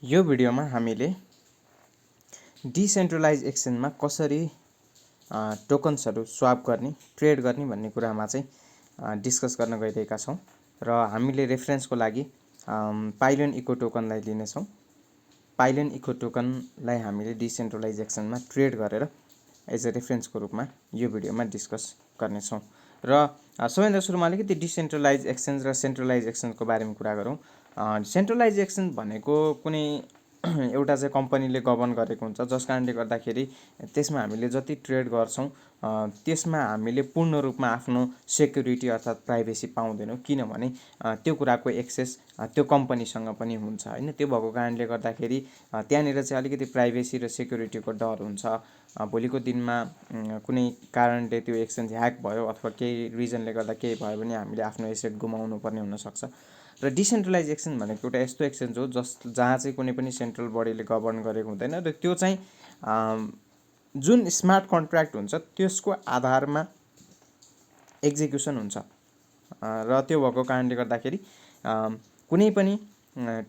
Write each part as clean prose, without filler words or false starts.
यो भिडियोमा हामीले डिसेन्ट्रलाइज एक्सचेन्जमा कसरी टोकन्सहरू स्वाप गर्ने ट्रेड गर्ने भन्ने कुरामा चाहिँ डिस्कस गर्न गइरहेका छौं र हामीले रेफरेन्सको लागि पाइलोन इको टोकनलाई लिनेछौं। पाइलोन इको टोकनलाई हामीले डिसेन्ट्रलाइज एक्सचेन्जमा ट्रेड गरेर एज अ रेफरेन्सको रूपमा यो भिडियोमा डिस्कस गर्नेछौं र सबैभन्दा सुरुमा अलिकति डिसेन्ट्रलाइज एक्सचेन्ज र सेन्ट्रलाइज एक्सचेन्जको बारेमा कुरा गरौँ। सेन्ट्रलाइज एक्सचेन्ज भनेको कुनै एउटा चाहिँ कम्पनीले गभर्न गरेको हुन्छ, जस कारणले गर्दाखेरि त्यसमा हामीले जति ट्रेड गर्छौं त्यसमा हामीले पूर्ण रूपमा आफ्नो सेक्युरिटी अर्थात् प्राइभेसी पाउँदैनौँ, किनभने त्यो कुराको एक्सेस त्यो कम्पनीसँग पनि हुन्छ हैन। त्यो भएको कारणले गर्दाखेरि त्यहाँनिर चाहिँ अलिकति प्राइभेसी र सेक्युरिटीको डर हुन्छ। भोलिको दिनमा कुनै कारणले त्यो एक्सचेन्ज ह्याक भयो अथवा केही रिजनले गर्दा केही भयो भने हामीले आफ्नो एसेट गुमाउनु पर्ने हुन सक्छ। र डिसेन्ट्रलाइज एक्सचेन्ज भनेको एउटा यस्तो एक्सचेन्ज हो जहाँ चाहिँ कुनै पनि सेन्ट्रल बडीले गभर्न गरेको हुँदैन र त्यो चाहिँ जुन स्मार्ट कन्ट्र्याक्ट हुन्छ त्यसको आधारमा एक्जिक्युसन हुन्छ र त्यो भएको कारणले गर्दाखेरि कुनै पनि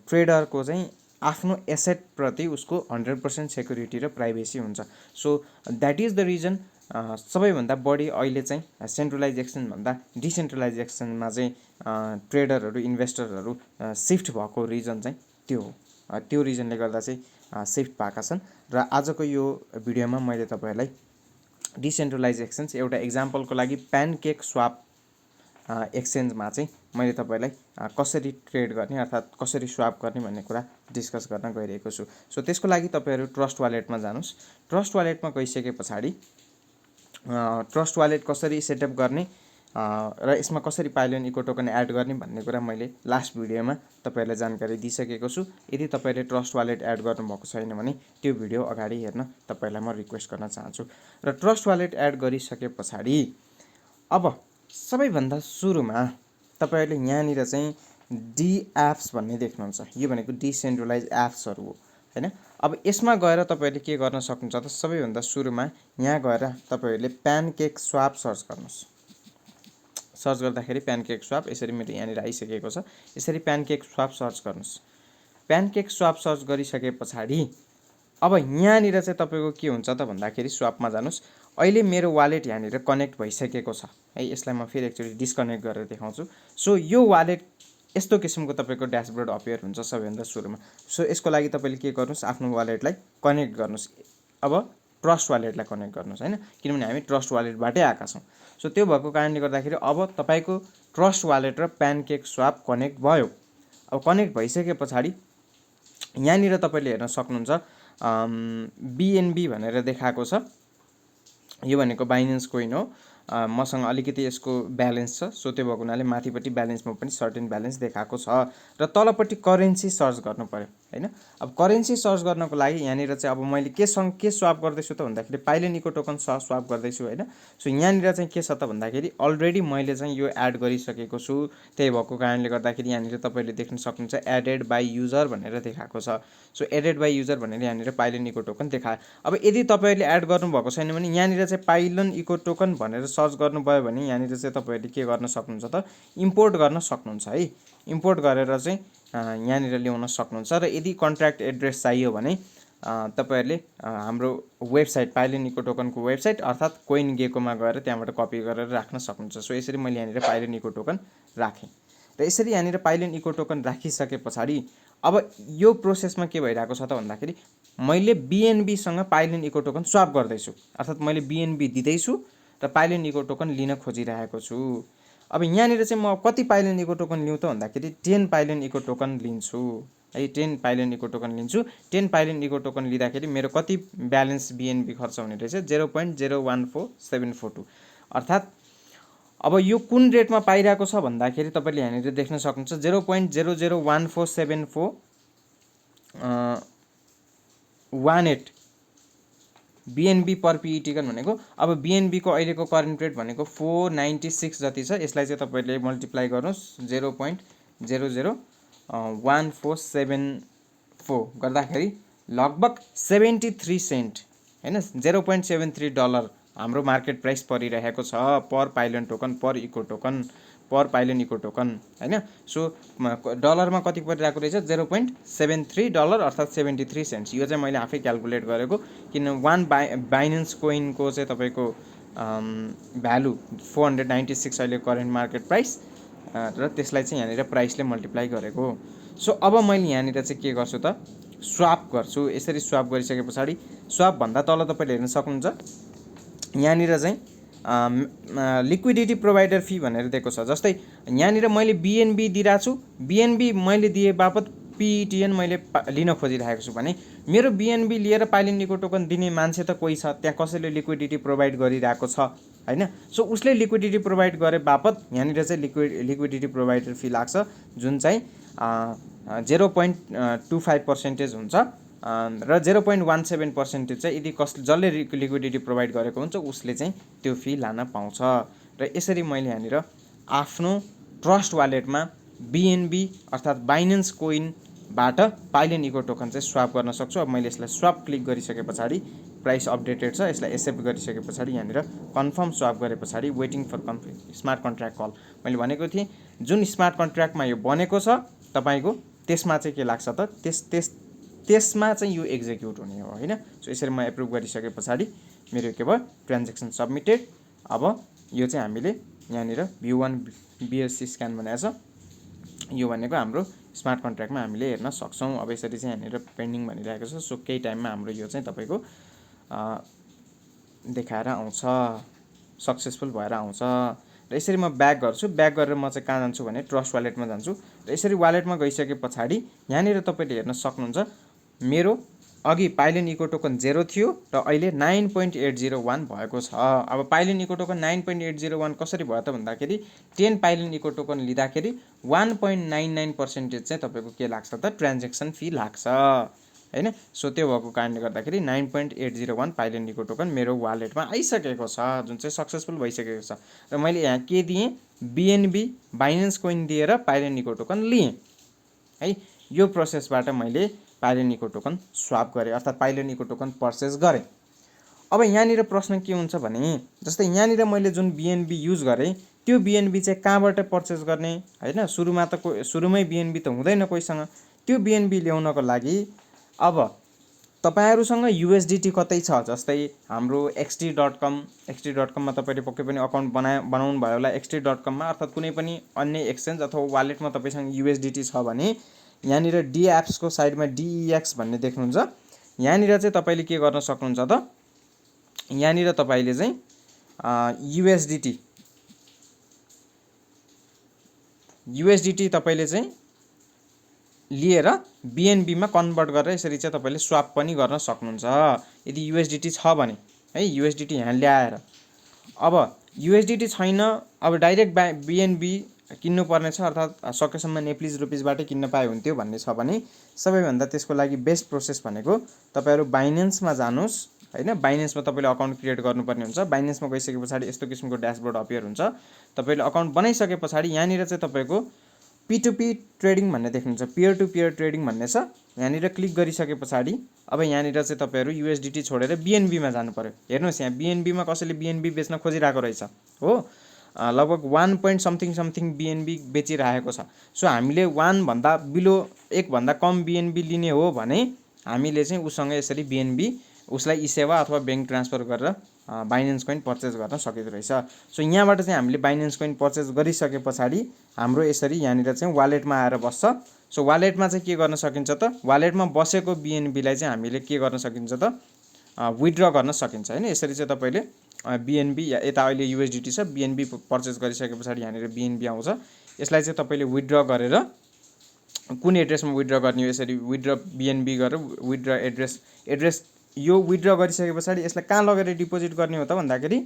ट्रेडरको चाहिँ आफ्नो एसेट प्रति उसको 100% सेक्युरिटी र प्राइभेसी हुन्छ। So that is the reason सबैभन्दा बढी अहिले चाहिँ सेन्ट्रलाइज एक्सचेन्ज भन्दा डिसेन्ट्रलाइज एक्सचेन्जमा चाहिँ ट्रेडरहरू इन्भेस्टरहरू सिफ्ट भएको रिजन चाहिँ त्यो हो। त्यो रिजनले गर्दा चाहिँ सिफ्ट भएका छन् र आजको यो भिडियोमा मैले तपाईहरुलाई डिसेन्ट्रलाइज एक्सचेन्ज एउटा एक्जाम्पलको लागि प्यानकेक स्वाप एक्सचेन्जमा चाहिँ मैले तपाईहरुलाई कसरी ट्रेड गर्ने अर्थात् कसरी स्वाप गर्ने भन्ने कुरा डिस्कस गर्न गइरहेको छु। सो त्यसको लागि तपाईहरु ट्रस्ट वालेटमा जानुस्। ट्रस्ट वालेटमा गइसकेपछि ट्रस्ट वालेट कसरी सेटअप गर्ने र यसमा कसरी पाइलोन इको टोकन एड गर्ने भन्ने कुरा मैले लास्ट भिडियोमा तपाईहरुलाई जानकारी दिइसकेको छु। यदि तपाईहरुले ट्रस्ट वालेट एड गर्नुभएको छैन भने त्यो भिडियो अगाडि हेर्न तपाईहरुलाई म रिक्वेस्ट गर्न चाहन्छु। र ट्रस्ट वालेट एड गरिसकेपछि अब सबैभन्दा सुरुमा तपाईहरुले यहाँनिर चाहिँ डी एप्स भन्ने देख्नुहुन्छ। यो भनेको डिसेन्ट्रलाइज एप्सहरु हो हैन। अब यसमा गएर तपाईहरुले के गर्न सक्नुहुन्छ त सबैभन्दा सुरुमा यहाँ गएर तपाईहरुले प्यानकेक स्वाप सर्च गर्नुस्। सर्च गर्दाखेरि प्यानकेक स्वाप यसरी मेरो यहाँनिर आइसकेको छ। यसरी प्यानकेक स्वाप सर्च गर्नुस्। प्यानकेक स्वाप सर्च गरिसकेपछि अब यहाँनिर चाहिँ तपाईको के हुन्छ त भन्दाखेरि स्वापमा जानुस्। अहिले मेरो वालेट यहाँनिर कनेक्ट भइसकेको छ है। यसलाई म फेरि एक्चुअली डिस्कनेक्ट गरेर देखाउँछु। सो यो वालेट यस्तो किसिमको तपाईको ड्याशबोर्ड अपियर हुन्छ सबैभन्दा सुरुमा। सो यसको लागि तपाईले के गर्नुस् आफ्नो वालेटलाई कनेक्ट गर्नुस्। अब ट्रस्ट वालेटलाई कनेक्ट गर्नुस् हैन, किनभने हामी ट्रस्ट वालेटबाटै आएका छौं। सो त्यो भएको कारणले गर्दाखेरि अब तपाईको ट्रस्ट वालेट र प्यानकेक स्वाप कनेक्ट भयो। अब कनेक्ट भइसकेपछि यहाँनिर तपाईले हेर्न सक्नुहुन्छ बीएनबी भनेर देखाएको छ। यो भनेको बाइनेन्स कोइन हो। मसँग अलिकति यसको ब्यालेन्स छ। सो त्यो भएको हुनाले माथिपट्टि ब्यालेन्समा पनि सर्टेन ब्यालेन्स देखाएको छ र तलपट्टि करेन्सी सर्च गर्नु पर्यो हैन। अब करेन्सी सर्च गर्नको लागि यहाँनिर चाहिँ अब मैले के स्वाप गर्दैछु त भन्दाखेरि पाइलोन इको टोकन स्वाप गर्दैछु हैन। सो यहाँनिर चाहिँ के छ त भन्दाखेरि अलरेडी मैले चाहिँ यो एड गरिसकेको छु। त्यही भएको कारणले गर्दाखेरि यहाँनिर तपाईले देख्न सक्नुहुन्छ एडेड बाइ युजर भनेर देखाएको छ। सो एडेड बाइ युजर भनेर यहाँनिर पाइलोन इको टोकन देखायो। अब यदि तपाईहरुले एड गर्नुभएको छैन भने यहाँनिर चाहिँ पाइलोन इको टोकन भनेर सर्च गर्नुभयो भने यहाँनिर चाहिँ तपाईहरुले के गर्न सक्नुहुन्छ त इम्पोर्ट गर्न सक्नुहुन्छ है। इम्पोर्ट गरेर चाहिँ यहाँनिर ल्याउन सक्नुहुन्छ र यदि कन्ट्र्याक्ट एड्रेस चाहियो भने तपाईहरुले हाम्रो वेबसाइट पाइलोन इको टोकनको वेबसाइट अर्थात् कोइन गेकोमा गएर त्यहाँबाट कपी गरेर राख्न सक्नुहुन्छ। सो यसरी मैले यहाँनिर पाइलोन इको टोकन राखेँ र यसरी यहाँनिर पाइलोन इको टोकन राखिसकेपछि अब यो प्रोसेसमा के भइरहेको छ त भन्दाखेरि मैले बीएनबी सँग पाइलोन इको टोकन स्वाप गर्दैछु अर्थात् मैले बीएनबी दिदैछु र पाइलोन इको टोकन लिन खोजिरहेको छु। अब यहाँनिर चाहिँ म कति पाइलोन इको टोकन लिउँ त भन्दाखेरि 10 पाइलोन इको टोकन लिन्छु है। 10 पाइलोन इको टोकन लिन्छु। 10 पाइलोन इको टोकन लिँदाखेरि मेरो कति ब्यालेन्स बीएनबी खर्च हुने रहेछ 0.014742 अर्थात् अब यो कुन रेटमा पाइरहेको छ भन्दाखेरि तपाईले यहाँनिर देख्न सक्नुहुन्छ 0.0014718 बीएनबी पर पी टिकन भनेको अब बीएनबी को अहिलेको करेन्ट रेट भनेको 496 जति छ। यसलाई चाहिँ तपाईले मल्टिप्लाई गर्नुस् 0.00147 गर्दाखेरि लगभग 73 सेन्ट हैन $0.73 हाम्रो मार्केट प्राइस परिरहेको छ पर पाइलोन टोकन पर इको टोकन पर पाइलियन इको टोकन हैन। सो डलरमा कति परिरहेको रहेछ $0.73 अर्थात् 73 सेन्ट्स। यो चाहिँ मैले आफै क्याल्कुलेट गरेको, किन वान बाइनेन्स कोइनको चाहिँ तपाईँको भ्यालु 496 अहिले करेन्ट मार्केट प्राइस, र त्यसलाई चाहिँ यहाँनिर प्राइसले मल्टिप्लाई गरेको। सो अब मैले यहाँनिर चाहिँ के गर्छु त, स्वाप गर्छु। यसरी स्वाप गरिसके पछाडि स्वाप भन्दा तल तपाईँले हेर्न सक्नुहुन्छ यहाँनिर चाहिँ लिक्विडिटी प्रोभाइडर फी भनेर दिएको छ। जस्तै यहाँनिर मैले बिएनबी दिइरहेको छु, बिएनबी मैले दिए बापत पिटिएन मैले लिन खोजिरहेको छु भने मेरो बिएनबी लिएर पाइलियन इको टोकन दिने मान्छे त कोही छ, त्यहाँ कसैले लिक्विडिटी प्रोभाइड गरिरहेको छ हैन। सो उसले लिक्विडिटी प्रोभाइड गरे बापत यहाँनिर चाहिँ लिक्विडिटी प्रोभाइडर फी लाग्छ, जुन चाहिँ 0.25% हुन्छ, र 0.17% चाहिँ यदि जसले लिक्विडिटी प्रोभाइड गरेको हुन्छ उसले चाहिँ त्यो फी लान पाउँछ। र यसरी मैले यहाँनिर आफ्नो ट्रस्ट वालेटमा बिएनबी अर्थात् बाइनेन्स कोइनबाट पाइलियन इको टोकन चाहिँ स्वाप गर्न सक्छु। अब मैले यसलाई स्वाप क्लिक गरिसके पछाडि प्राइस अपडेटेड छ, यसलाई एक्सेप्ट गरिसके पछाडि यहाँनिर कन्फर्म स्वाप गरे पछाडि waiting for complete smart contract call मैले भनेको थिएँ, जुन स्मार्ट कन्ट्र्याक्टमा यो बनेको छ तपाईँको त्यसमा चाहिँ के लाग्छ त, त्यसमा चाहिँ यो एक्जिक्युट हुने हो हैन। सो यसरी म एप्रुभ गरिसके पछाडि मेरो के भयो, ट्रान्ज्याक्सन सबमिटेड। अब यो चाहिँ हामीले यहाँनिर भ्यू1 BSC स्क्यान भनेको छ, यो भनेको हाम्रो स्मार्ट कन्ट्र्याक्टमा हामीले हेर्न सक्छौँ। अब यसरी चाहिँ यहाँनिर पेन्डिङ भनिरहेको छ। सो केही टाइममा हाम्रो यो चाहिँ तपाईँको देखाएर आउँछ, सक्सेसफुल भएर आउँछ। र यसरी म ब्याक गर्छु, ब्याक गरेर म चाहिँ कहाँ जान्छु भने ट्रस्ट वालेटमा जान्छु। र यसरी वालेटमा गइसके पछाडि यहाँनिर तपाईँले हेर्न सक्नुहुन्छ मेरो अघि पाइलियन इको टोकन 0 थियो र अहिले 9.801 भएको छ। अब पाइलियन इको टोकन 9.801 कसरी भयो त भन्दाखेरि 10 पाइलियन इको टोकन लिँदाखेरि 1.99% चाहिँ तपाईँको के लाग्छ त, ट्रान्ज्याक्सन फी लाग्छ हैन। सो त्यो भएको कारणले गर्दाखेरि 9.801 पाइलियन इको टोकन मेरो वालेटमा आइसकेको छ, जुन चाहिँ सक्सेसफुल भइसकेको छ। र मैले यहाँ के दिएँ, बिएनबी बाइनेन्स कोइन दिएर पाइलियन इको टोकन लिएँ है। यो प्रोसेसबाट मैले पाइलियन इको टोकन स्वाप गरेँ अर्थात् पाइलियन इको टोकन पर्चेस गरेँ। अब यहाँनिर प्रश्न के हुन्छ भने जस्तै यहाँनिर मैले जुन बिएनबी युज गरेँ त्यो बिएनबी चाहिँ कहाँबाट पर्चेस गर्ने हैन। सुरुमै बिएनबी त हुँदैन कोहीसँग। त्यो बिएनबी ल्याउनको लागि अब तपाईहरुसँग युएसडीटी कतै छ, जस्तै हाम्रो xt.com मा तपाईले पक्कै पनि अकाउन्ट बनाउनु भयो होला। xt.com मा अर्थात् कुनै पनि अन्य एक्सचेन्ज अथवा वालेटमा तपाईसँग युएसडीटी छ भने यहाँनिर डी एप्स को साइडमा DEX भन्ने देख्नुहुन्छ। यहाँनिर चाहिँ तपाईले के गर्न सक्नुहुन्छ त, यहाँनिर तपाईले चाहिँ युएसडीटी तपाईले चाहिँ लिएर बिएनबी मा कन्भर्ट गरेर यसरी चाहिँ तपाईले स्वाप पनि गर्न सक्नुहुन्छ यदि युएसडीटी छ भने है। युएसडीटी यहाँ ल्याएर अब युएसडीटी छैन, अब डाइरेक्ट बिएनबी किन्नु पर्ने छ अर्थात् सकेसम्म नेप्लिज रुपिसबाटै किन्न पाए हुन्थ्यो भन्ने छ भने सबैभन्दा त्यसको लागि बेस्ट प्रोसेस भनेको तपाईहरु बाइनेन्समा जानुस् हैन। बाइनेन्समा तपाईले अकाउन्ट क्रिएट गर्नुपर्ने हुन्छ। बाइनेन्समा गइसके पछाडि यस्तो किसिमको ड्याशबोर्ड अपियर हुन्छ। तपाईले अकाउन्ट बनाइसके पछाडि यहाँनिर चाहिँ तपाईको P2P ट्रेडिङ भन्ने देख्नुहुन्छ, पियर टु पियर ट्रेडिङ भन्ने छ। यहाँनिर क्लिक गरिसके पछाडि अब यहाँनिर चाहिँ तपाईहरु युएसडीटी छोडेर बिएनबी मा जानु पर्यो। हेर्नुस् यहाँ बिएनबी मा कसैले बिएनबी बेच्न खोजिरहेको रहेछ हो, लगभग 1 point समथिङ बिएनबी बेचिरहेको छ। सो हामीले 1 भन्दा बिलो 1 भन्दा कम बिएनबी लिने हो भने हामीले चाहिँ उसँग यसरी बिएनबी उसलाई ई-सेवा अथवा बैंक ट्रान्सफर गरेर बाइनेन्स कोइन पर्चेस गर्न सकिँदो रहेछ। सो यहाँबाट चाहिँ हामीले बाइनेन्स कोइन पर्चेस गरिसके पछाडि हाम्रो यसरी यहाँनिर चाहिँ वालेटमा आएर बस्छ। सो वालेटमा चाहिँ के गर्न सकिन्छ त, वालेटमा बसेको बिएनबीलाई चाहिँ हामीले के गर्न सकिन्छ त, विथड्र गर्न सकिन्छ हैन। यसरी चाहिँ तपाईले बिएनबी या यता अहिले युएसडीटी छ, बिएनबी पर्चेस गरिसके पछाडि यहाँनिर बिएनबी आउँछ। यसलाई चाहिँ तपाईले विथड्र गरेर कुन एड्रेसमा विथड्र गर्ने हो, यसरी विथड्र बिएनबी गरेर विथड्र एड्रेस यो विथड्र गरिसके पछाडि यसलाई कहाँ लगेर डिपोजिट गर्ने हो त भन्दाखेरि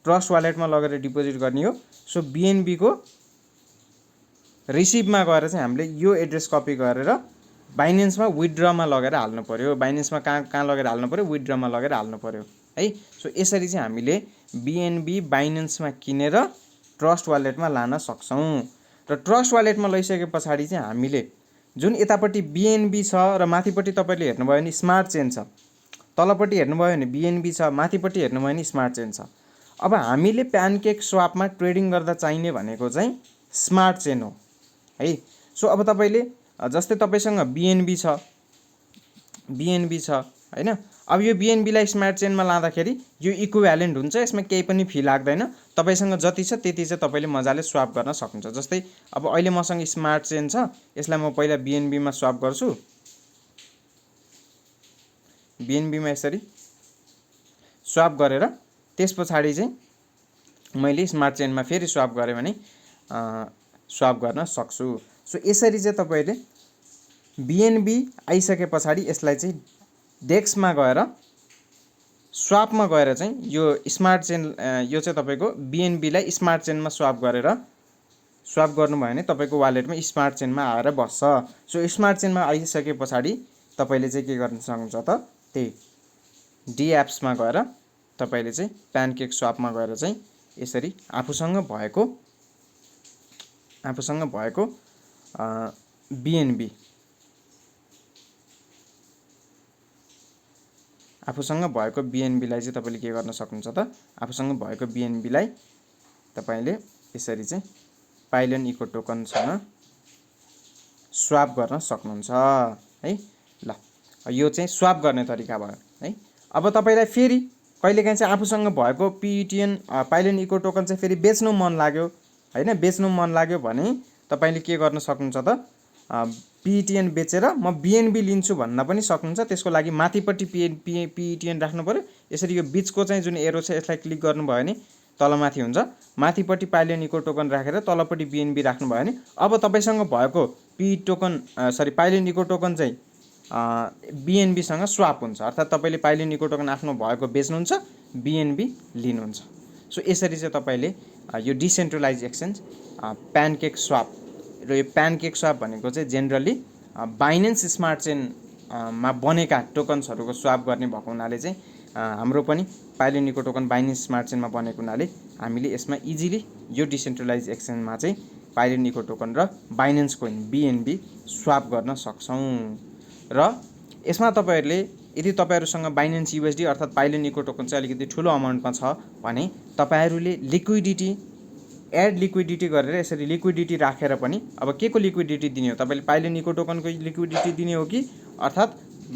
ट्रस्ट वालेटमा लगेर डिपोजिट गर्ने हो। सो बिएनबी को रिसिभमा गएर चाहिँ हामीले यो एड्रेस कपी गरेर बाइनेन्समा विथड्रमा लगेर हाल्नु पर्यो। बाइनेन्समा कहाँ लगेर हाल्नु पर्यो, विथड्रमा लगेर हाल्नु पर्यो है। सो यसरी चाहिँ हामीले बिएनबी बाइनेन्समा किनेर ट्रस्ट वालेटमा लान सक्छौं। र ट्रस्ट वालेटमा लैसके पछाडि चाहिँ हामीले जुन यतापट्टि बिएनबी छ र माथिपट्टि तपाईले हेर्नुभयो भने स्मार्ट चेन छ, तलपट्टि हेर्नुभयो भने बिएनबी छ, माथिपट्टि हेर्नुभयो भने स्मार्ट चेन छ। अब हामीले प्यानकेक स्वापमा ट्रेडिङ गर्दा चाहिने भनेको चाहिँ स्मार्ट चेन हो है। सो अब तपाईँले जस्तै तपाईँसँग बिएनबी छ होइन, अब यो बिएनबीलाई स्मार्ट चेनमा लाँदाखेरि यो इक्विभ्यालेन्ट हुन्छ, यसमा केही पनि फी लाग्दैन। तपाईँसँग जति छ त्यति चाहिँ तपाईँले मजाले स्वाप गर्न सक्नुहुन्छ। जस्तै अब अहिले मसँग स्मार्ट चेन छ, यसलाई म पहिला बिएनबीमा स्वाप गर्छु। बिएनबीमा यसरी स्वाप गरेर त्यस पछाडि चाहिँ मैले स्मार्ट चेनमा फेरि स्वाप गरेँ भने स्वाप गर्न सक्छु। सो यसरी चाहिँ तपाईँले बिएनबी आइसके पछाडि यसलाई चाहिँ डेस्कमा गएर स्वापमा गएर चाहिँ यो स्मार्ट चेन यो चाहिँ तपाईँको बिएनबीलाई स्मार्ट चेनमा स्वाप गरेर स्वाप गर्नुभयो भने तपाईँको वालेटमा स्मार्ट चेनमा आएर बस्छ। सो स्मार्ट चेनमा आइसके पछाडि तपाईँले चाहिँ के गर्न सक्नुहुन्छ त, त्यही डी एप्समा गएर तपाईँले चाहिँ प्यानकेक स्वापमा गएर चाहिँ यसरी आफूसँग भएको बिएनबी चाहिँ तपाईँले के गर्न सक्नुहुन्छ त, आफूसँग भएको बिएनबीलाई तपाईँले यसरी चाहिँ पाइलोन इको टोकनसँग स्वाप गर्न सक्नुहुन्छ है। ल यो चाहिँ स्वाप गर्ने तरिका भयो है। अब तपाईँलाई फेरि कहिलेकाहीँ चाहिँ आफूसँग भएको पिइटिएन पाइलोन इको टोकन चाहिँ फेरि बेच्नु मन लाग्यो होइन, बेच्नु मन लाग्यो भने तपाईँले के गर्न सक्नुहुन्छ त, पिइटिएन बेचेर म बिएनबी लिन्छु भन्न पनि सक्नुहुन्छ। त्यसको लागि माथिपट्टि पिइटिएन राख्नु पऱ्यो। यसरी यो बिचको चाहिँ जुन एरो छ यसलाई क्लिक गर्नुभयो भने तलमाथि हुन्छ, माथिपट्टि पाइलोन इको टोकन राखेर तलपट्टि बिएनबी राख्नुभयो भने अब तपाईँसँग भएको पाइलोन इको टोकन चाहिँ बिएनबीसँग स्वाप हुन्छ। अर्थात् तपाईँले पाइलोन इको टोकन आफ्नो भएको बेच्नुहुन्छ, बिएनबी लिनुहुन्छ। सो यसरी चाहिँ तपाईँले यो डिसेन्ट्रलाइज एक्सचेन्ज प्यानकेक स्वाप, र यो प्यानकेक स्वाप भनेको चाहिँ जेनरली बाइनेन्स स्मार्ट चेनमा बनेका टोकन्सहरूको स्वाप गर्ने भएको हुनाले चाहिँ हाम्रो पनि पाइलोन इको टोकन बाइनेन्स स्मार्ट चेनमा बनेको हुनाले हामीले यसमा इजिली यो डिसेन्ट्रलाइज एक्सचेन्जमा चाहिँ पाइलोन इको टोकन र बाइनेन्स कोइन बिएनबी स्वाप गर्न सक्छौँ। र यसमा तपाईँहरूले यदि तपाईँहरूसँग बाइनेन्स युएसडी अर्थात् पाइलोन इको टोकन चाहिँ अलिकति ठुलो अमाउन्टमा छ भने तपाईँहरूले एड लिक्विडिटी गरेर यसरी लिक्विडिटी राखेर पनि, अब के को लिक्विडिटी दिने हो, तपाईँले पाइलोन इको टोकनको लिक्विडिटी दिने हो कि अर्थात्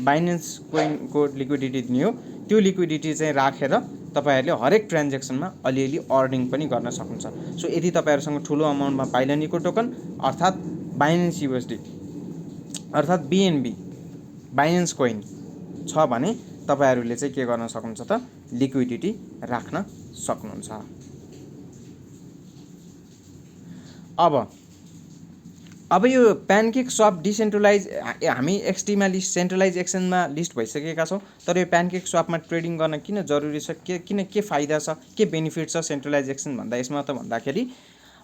बाइनेन्स कोइनको लिक्विडिटी दिने हो, त्यो लिक्विडिटी चाहिँ राखेर तपाईँहरूले हरेक ट्रान्ज्याक्सनमा अलिअलि अर्निङ पनि गर्न सक्नुहुन्छ। सो यदि तपाईँहरूसँग ठुलो अमाउन्टमा पाइलोन इको टोकन अर्थात् बाइनेन्स युएसडी अर्थात् बिएनबी बाइनेन्स कोइन छ भने तपाईँहरूले चाहिँ के गर्न सक्नुहुन्छ त, लिक्विडिटी राख्न सक्नुहुन्छ। अब यो प्यानकेक स्वाप डिसेन्ट्रलाइज हामी एक्सटीमा लिस्ट सेन्ट्रलाइज एक्सचेन्जमा लिस्ट भइसकेका छौँ, तर यो प्यानकेक स्वापमा ट्रेडिङ गर्न किन जरुरी छ, के फाइदा छ, के बेनिफिट छ सेन्ट्रलाइज एक्सचेन्ज भन्दा यसमा त भन्दाखेरि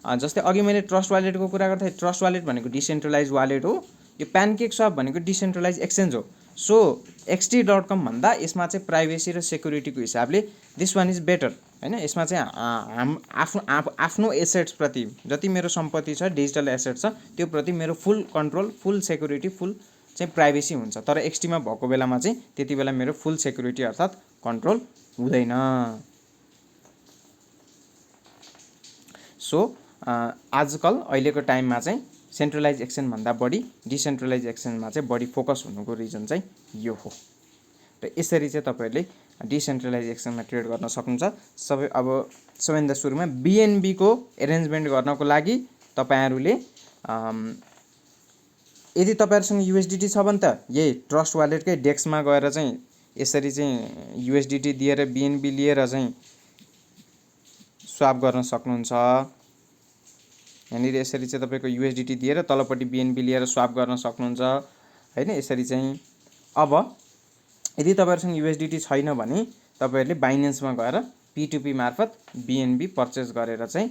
जस्तै अघि मैले ट्रस्ट वालेटको कुरा गर्दा ट्रस्ट वालेट भनेको डिसेन्ट्रलाइज वालेट हो, यो प्यानकेक स्वाप भनेको डिसेन्ट्रलाइज एक्सचेन्ज हो। सो xt.com भन्दा यसमा चाहिँ प्राइभेसी र सेक्युरिटीको हिसाबले दिस वान इज बेटर होइन। यसमा चाहिँ आफ्नो एसेट्सप्रति जति मेरो सम्पत्ति छ, डिजिटल एसेट छ, त्यो प्रति मेरो फुल कन्ट्रोल, फुल सेक्युरिटी, फुल चाहिँ प्राइभेसी हुन्छ। तर एक्सटीमा भएको बेलामा चाहिँ त्यति बेला मेरो फुल सेक्युरिटी अर्थात् कन्ट्रोल हुँदैन। सो आजकल अहिलेको टाइममा चाहिँ सेन्ट्रलाइज एक्सचेन्ज भन्दा बढी डिसेन्ट्रलाइज एक्सचेन्जमा चाहिँ बढी फोकस हुनुको रिजन चाहिँ यो हो। र यसरी चाहिँ तपाईँहरूले डिसेन्ट्रलाइज एक्सचेन्जमा ट्रेड गर्न सक्नुहुन्छ। सबैभन्दा सुरुमा बिएनबीको एरेन्जमेन्ट गर्नको लागि तपाईँहरूले यदि तपाईँहरूसँग युएसडिटी छ भने त यही ट्रस्ट वालेटकै डेस्कमा गएर चाहिँ यसरी चाहिँ युएसडिटी दिएर बिएनबी लिएर चाहिँ स्वाप गर्न सक्नुहुन्छ। यहाँनिर यसरी चाहिँ तपाईँको युएसडिटी दिएर तलपट्टि बिएनबी लिएर स्वाप गर्न सक्नुहुन्छ होइन। यसरी चाहिँ अब यदि तपाईँहरूसँग युएसडिटी छैन भने तपाईँहरूले बाइनेन्समा गएर P2P मार्फत बिएनबी पर्चेस गरेर चाहिँ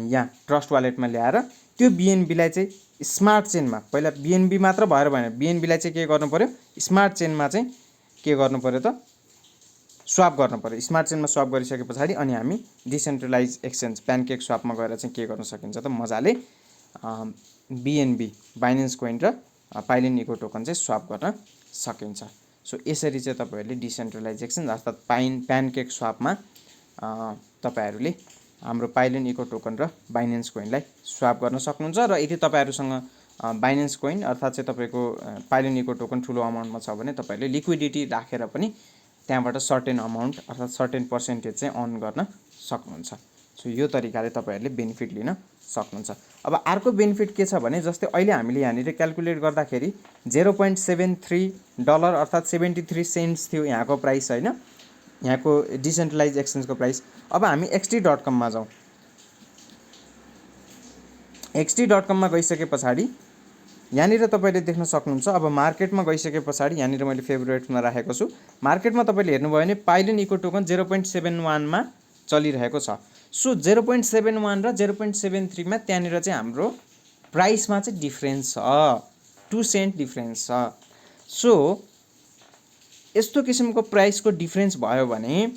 यहाँ ट्रस्ट वालेटमा ल्याएर त्यो बिएनबीलाई चाहिँ स्मार्ट चेनमा, पहिला बिएनबी मात्र भएर भएन, बिएनबीलाई चाहिँ के गर्नु पऱ्यो, स्मार्ट चेनमा चाहिँ के गर्नु पऱ्यो त, स्वाप गर्नु पऱ्यो। स्मार्ट चेनमा स्वाप गरिसके पछाडि अनि हामी डिसेन्ट्रलाइज एक्सचेन्ज प्यानकेक स्वापमा गएर चाहिँ के गर्न सकिन्छ त, मजाले बिएनबी बाइनेन्स कोइन र पाइलोन इको टोकन चाहिँ स्वाप गर्न सकिन्छ। सो यसरी चाहिँ तपाईँहरूले डिसेन्ट्रलाइज एक्सचेन्ज अर्थात् प्यानकेक स्वापमा तपाईँहरूले हाम्रो पाइलियन इको टोकन र बाइनेन्स कोइनलाई स्वाप गर्न सक्नुहुन्छ। र यदि तपाईँहरूसँग बाइनेन्स कोइन अर्थात् चाहिँ तपाईँको पाइलियन इको टोकन ठुलो अमाउन्टमा छ भने तपाईँहरूले लिक्विडिटी राखेर पनि त्यहाँबाट सर्टेन अमाउन्ट अर्थात् सर्टेन पर्सेन्टेज चाहिँ अर्न गर्न सक्नुहुन्छ। सो यो तरिकाले तपाईँहरूले बेनिफिट लिन सक्नुहुन्छ। अब अर्को बेनिफिट के छ भने जस्तै अहिले हामीले यहाँनिर क्यालकुलेट गर्दाखेरि $0.73 अर्थात् 73 सेन्ट्स थियो यहाँको प्राइस होइन, यहाँको डिसेन्ट्रलाइज एक्सचेन्जको प्राइस। अब हामी XT.com मा जाउँ। XT.com मा गइसके पछाडि यहाँनिर तपाईँले देख्न सक्नुहुन्छ। अब मार्केटमा गइसके पछाडि यहाँनिर मैले फेभरेटमा राखेको छु। मार्केटमा तपाईँले हेर्नुभयो भने पाइलियन इको टोकन 0.71 मा चलिरहेको छ। सो 0.71 र 0.73 मा त्यहाँनिर चाहिँ हाम्रो प्राइसमा चाहिँ डिफ्रेन्स छ, 2 सेन्ट डिफ्रेन्स छ। सो यस्तो किसिमको प्राइसको डिफ्रेन्स भयो भने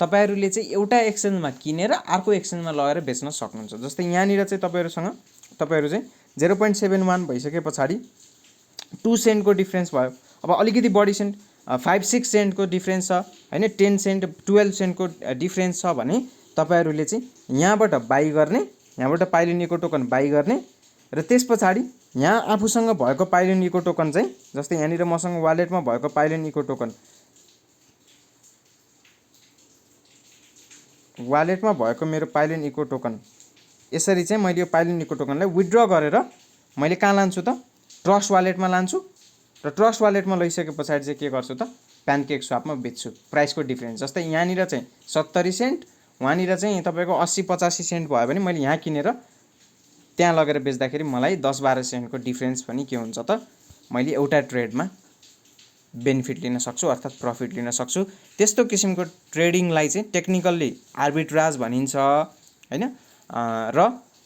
तपाईहरूले चाहिँ एउटा एक्सचेन्जमा किनेर अर्को एक्सचेन्जमा लगेर बेच्न सक्नुहुन्छ। जस्तै यहाँनिर चाहिँ तपाईँहरू चाहिँ 0.71 भइसके पछाडि 2 सेन्टको डिफ्रेन्स भयो। अब अलिकति बढी सेन्ट 5-6 सेन्टको डिफ्रेन्स छ होइन, 10 सेन्ट 12 सेन्टको डिफ्रेन्स छ भने तपाईँहरूले चाहिँ यहाँबाट बाई गर्ने, यहाँबाट पाइलियन इको टोकन बाई गर्ने र त्यस पछाडि यहाँ आफूसँग भएको पाइलियन इको टोकन चाहिँ जस्तै यहाँनिर मसँग वालेटमा भएको पाइलियन इको टोकन, वालेटमा भएको मेरो पाइलियन इको टोकन यसरी चाहिँ मैले यो पाइलियन इको टोकनलाई विथड्र गरेर मैले कहाँ लान्छु त, ट्रस्ट वालेटमा लान्छु र ट्रस्ट वालेटमा लैसके पछाडि चाहिँ के गर्छु त, प्यानकेक स्वापमा बेच्छु। प्राइसको डिफ्रेन्स जस्तै यहाँनिर चाहिँ 70 सेन्ट, वहाँनिर चाहिँ तपाईँको 80-85 सेन्ट भयो भने मैले यहाँ किनेर त्यहाँ लगेर बेच्दाखेरि मलाई 10-12 सेन्टको डिफ्रेन्स पनि के हुन्छ त, मैले एउटा ट्रेडमा बेनिफिट लिन सक्छु अर्थात् प्रफिट लिन सक्छु। त्यस्तो किसिमको ट्रेडिङलाई चाहिँ टेक्निकल्ली आर्बिट्राज भनिन्छ होइन। र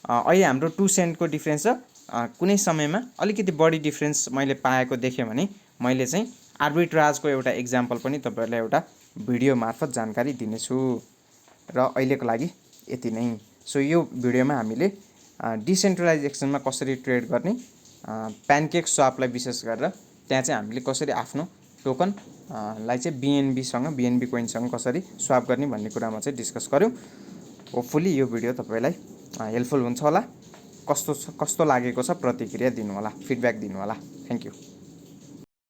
अहिले हाम्रो 2 सेन्टको डिफ्रेन्स छ, कुनै समयमा अलिकति बढी डिफ्रेन्स मैले पाएको देखेँ भने मैले चाहिँ आर्बिट्राजको एउटा इक्जाम्पल पनि तपाईँहरूलाई एउटा भिडियो मार्फत जानकारी दिनेछु। र अहिलेको लागि यति नै। सो यो भिडियोमा हामीले डिसेन्ट्रलाइज एक्सचेन्जमा कसरी ट्रेड गर्ने, प्यानकेक स्वापलाई विशेष गरेर त्यहाँ चाहिँ हामीले कसरी आफ्नो टोकन लाई चाहिँ BNB कोइनसँग कसरी स्वाप गर्ने भन्ने कुरामा चाहिँ डिस्कस गऱ्यौँ। होपफुली यो भिडियो तपाईँलाई हेल्पफुल हुन्छ होला। कस्तो लागेको छ प्रतिक्रिया दिनु होला, फिडब्याक दिनु होला। Thank you.